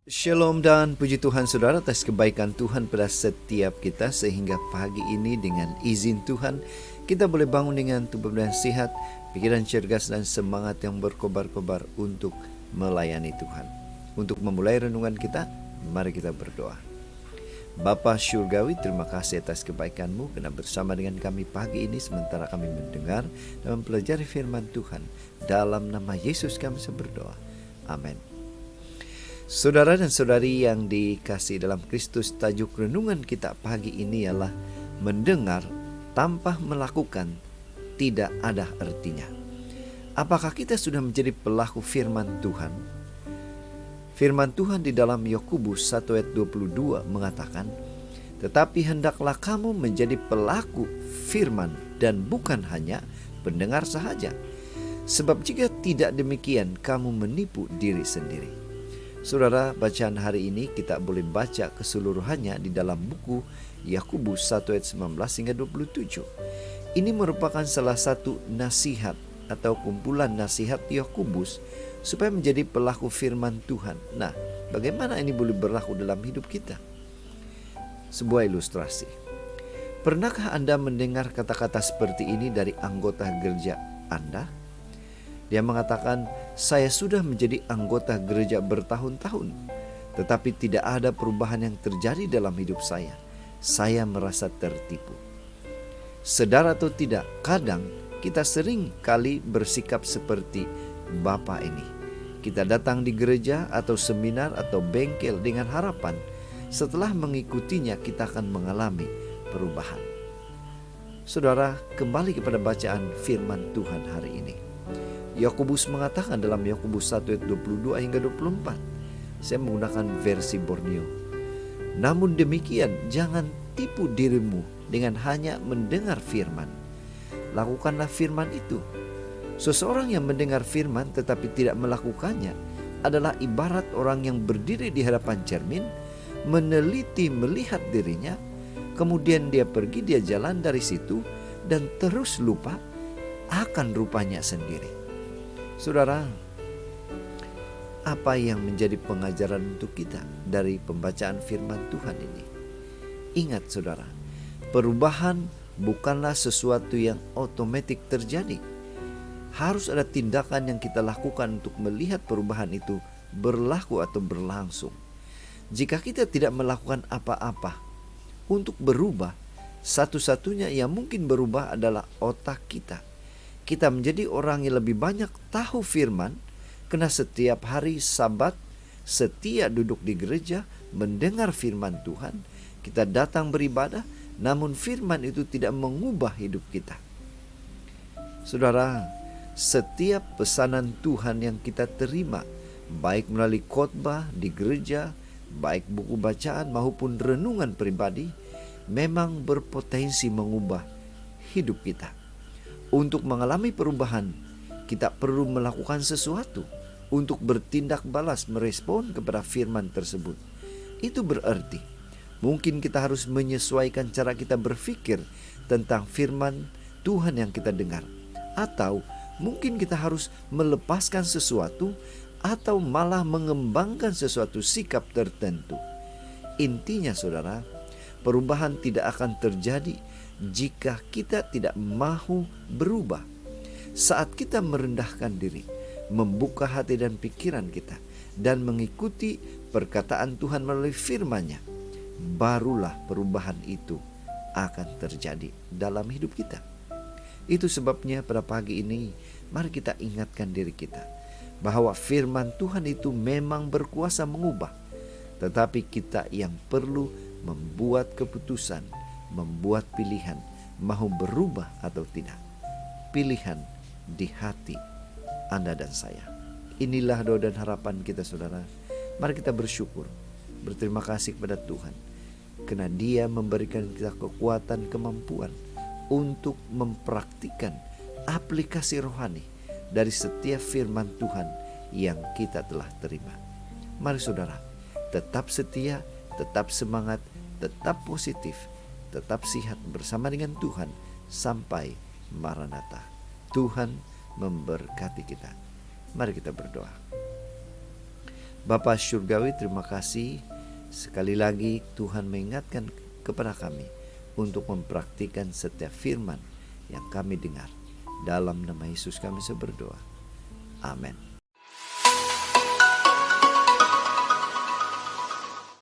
Shalom dan puji Tuhan saudara atas kebaikan Tuhan pada setiap kita, sehingga pagi ini dengan izin Tuhan kita boleh bangun dengan tubuh dan sehat, pikiran cergas dan semangat yang berkobar-kobar untuk melayani Tuhan. Untuk memulai renungan kita, mari kita berdoa. Bapa Syurgawi, terima kasih atas kebaikan-Mu karena bersama dengan kami pagi ini sementara kami mendengar dan mempelajari firman Tuhan. Dalam nama Yesus kami berdoa. Amin. Saudara dan saudari yang dikasihi dalam Kristus, tajuk renungan kita pagi ini ialah mendengar tanpa melakukan tidak ada artinya. Apakah kita sudah menjadi pelaku firman Tuhan? Firman Tuhan di dalam Yakobus 1 ayat 22 mengatakan, "Tetapi hendaklah kamu menjadi pelaku firman dan bukan hanya pendengar sahaja. Sebab jika tidak demikian, kamu menipu diri sendiri." Saudara, bacaan hari ini kita boleh baca keseluruhannya di dalam buku Yakobus 1 ayat 19 hingga 27. Ini merupakan salah satu nasihat atau kumpulan nasihat Yakobus supaya menjadi pelaku firman Tuhan. Nah, bagaimana ini boleh berlaku dalam hidup kita? Sebuah ilustrasi. Pernahkah Anda mendengar kata-kata seperti ini dari anggota gereja Anda? Dia mengatakan, "Saya sudah menjadi anggota gereja bertahun-tahun, tetapi tidak ada perubahan yang terjadi dalam hidup saya. Saya merasa tertipu." Sadar atau tidak, kadang kita sering kali bersikap seperti Bapak ini. Kita datang di gereja atau seminar atau bengkel dengan harapan setelah mengikutinya kita akan mengalami perubahan. Saudara, kembali kepada bacaan firman Tuhan hari ini. Yakobus mengatakan dalam Yakobus 1 ayat 22 hingga 24. Saya menggunakan versi Borneo. "Namun demikian, jangan tipu dirimu dengan hanya mendengar firman. Lakukanlah firman itu. Seseorang yang mendengar firman tetapi tidak melakukannya adalah ibarat orang yang berdiri di hadapan cermin, meneliti melihat dirinya, kemudian dia jalan dari situ dan terus lupa akan rupanya sendiri." Saudara, apa yang menjadi pengajaran untuk kita dari pembacaan firman Tuhan ini? Ingat saudara, perubahan bukanlah sesuatu yang otomatis terjadi. Harus ada tindakan yang kita lakukan untuk melihat perubahan itu berlaku atau berlangsung. Jika kita tidak melakukan apa-apa untuk berubah, satu-satunya yang mungkin berubah adalah otak kita. Kita menjadi orang yang lebih banyak tahu firman, karena setiap hari Sabat setia duduk di gereja mendengar firman Tuhan. Kita datang beribadah, namun firman itu tidak mengubah hidup kita. Saudara, setiap pesanan Tuhan yang kita terima, baik melalui khotbah di gereja, baik buku bacaan maupun renungan pribadi, memang berpotensi mengubah hidup kita. Untuk mengalami perubahan, kita perlu melakukan sesuatu untuk bertindak balas merespon kepada firman tersebut. Itu berarti mungkin kita harus menyesuaikan cara kita berpikir tentang firman Tuhan yang kita dengar. Atau mungkin kita harus melepaskan sesuatu atau malah mengembangkan sesuatu sikap tertentu. Intinya saudara, perubahan tidak akan terjadi jika kita tidak mau berubah. Saat kita merendahkan diri, membuka hati dan pikiran kita, dan mengikuti perkataan Tuhan melalui firman-Nya, barulah perubahan itu akan terjadi dalam hidup kita. Itu sebabnya pada pagi ini, mari kita ingatkan diri kita bahwa firman Tuhan itu memang berkuasa mengubah, tetapi kita yang perlu membuat keputusan, membuat pilihan, mau berubah atau tidak. Pilihan di hati Anda dan saya. Inilah doa dan harapan kita saudara. Mari kita bersyukur, berterima kasih kepada Tuhan, karena Dia memberikan kita kekuatan, kemampuan untuk mempraktikkan aplikasi rohani dari setiap firman Tuhan yang kita telah terima. Mari saudara, tetap setia, tetap semangat, tetap positif, tetap sehat bersama dengan Tuhan sampai Maranatha. Tuhan memberkati kita. Mari kita berdoa. Bapa Surgawi, terima kasih. Sekali lagi Tuhan mengingatkan kepada kami untuk mempraktikkan setiap firman yang kami dengar. Dalam nama Yesus kami berdoa. Amin.